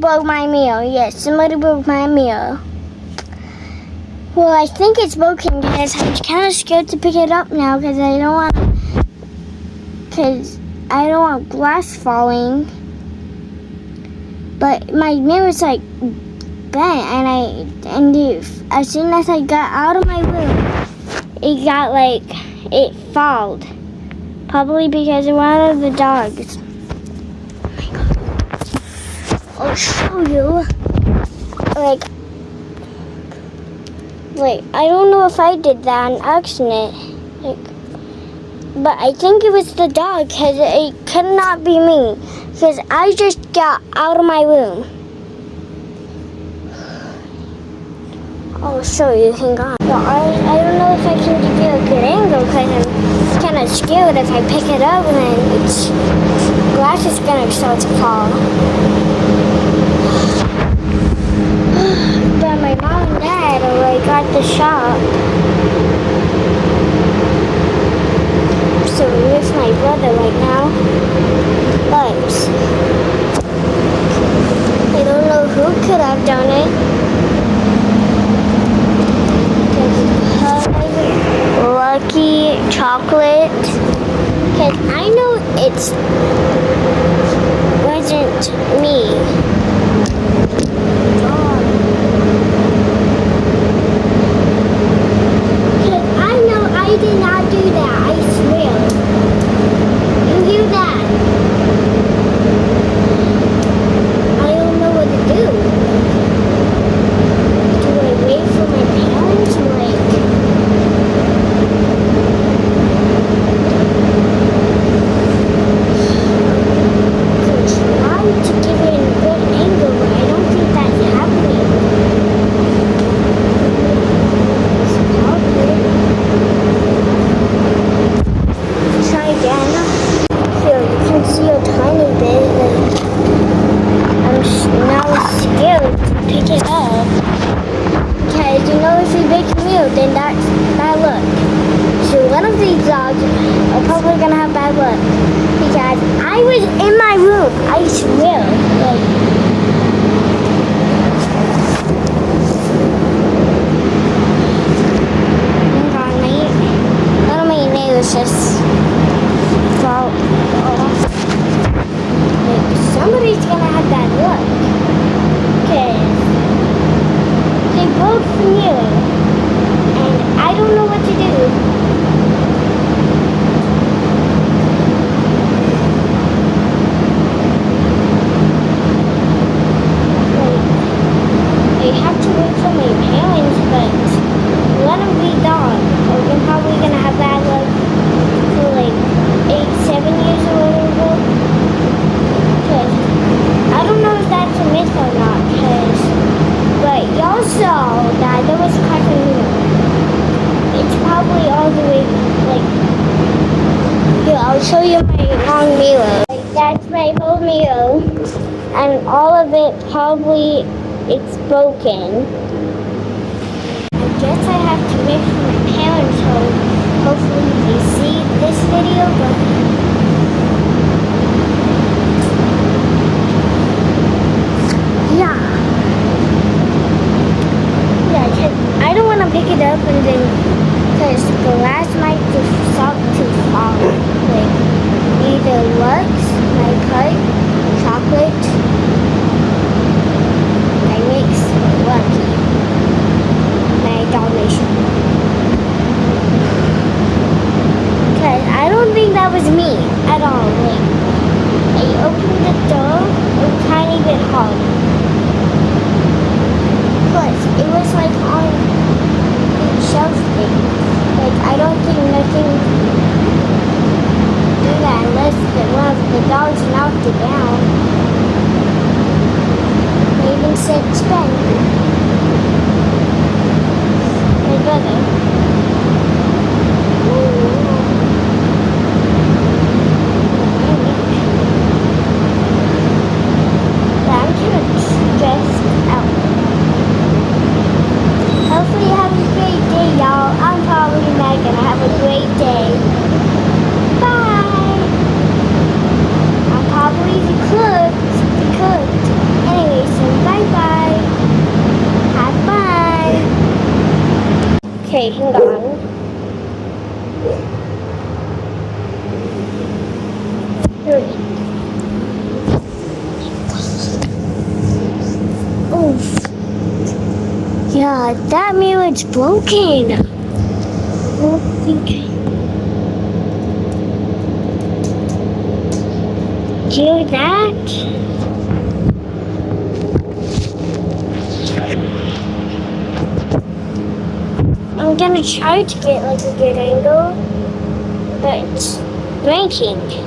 broke my mirror. Yes, somebody broke my mirror. Well, I think it's broken because I'm kind of scared to pick it up now because I don't want glass falling. But my mirror's like bent, as soon as I got out of my room, it falled. Probably because of one of the dogs. Oh my God. I'll show you. I don't know if I did that on accident. But I think it was the dog because it could not be me. Because I just got out of my room. I'll show you. Hang on. Well, I don't know if I can give you a good angle because I'm kind of scared if I pick it up and then glass is going to start to fall. But my mom and dad are at the shop. So with my brother right now. But I don't know who could have done it. Lucky chocolate. Because I know it wasn't me. Because I know I did not do that. I swear. You hear that? I don't know what to do. Do I wait for my parents or to give it a good angle, but I don't think that's happening. Try again. Here, you can see a tiny bit. I'm now scared to pick it up. Because if you make a meal, then that's bad luck. So one of these dogs are probably gonna have bad luck. Because I was in my room, I swear. One of my nails just fall off. Somebody's gonna have bad luck. Because they broke the mirror. And I don't know what to do. I have to wait for my parents, but one of these dogs are probably gonna have bad luck for 7 years or whatever. Cause I don't know if that's a myth or not, but y'all saw that there was a crack in the mirror. It's probably all the way here, I'll show you my long mirror. That's my whole mirror, and all of it probably. It's broken. I guess I have to wait for my parents home. Hopefully they see this video, but yeah, cause I don't want to pick it up and then because the glass might just start to fall. Either Lux, my pipe, chocolate. Lucky. My Dalmatian. Because I don't think that was me at all. I opened the door a tiny bit hard. Plus, it was on the shelf thing. I don't think nothing do that unless one of the dogs knocked it down. They even said spin. My brother. Yeah, I'm kind of Okay, hang on. Oh, yeah, that mirror's broken. I don't think. Hear that? I'm gonna try to get like a good angle, but it's breaking.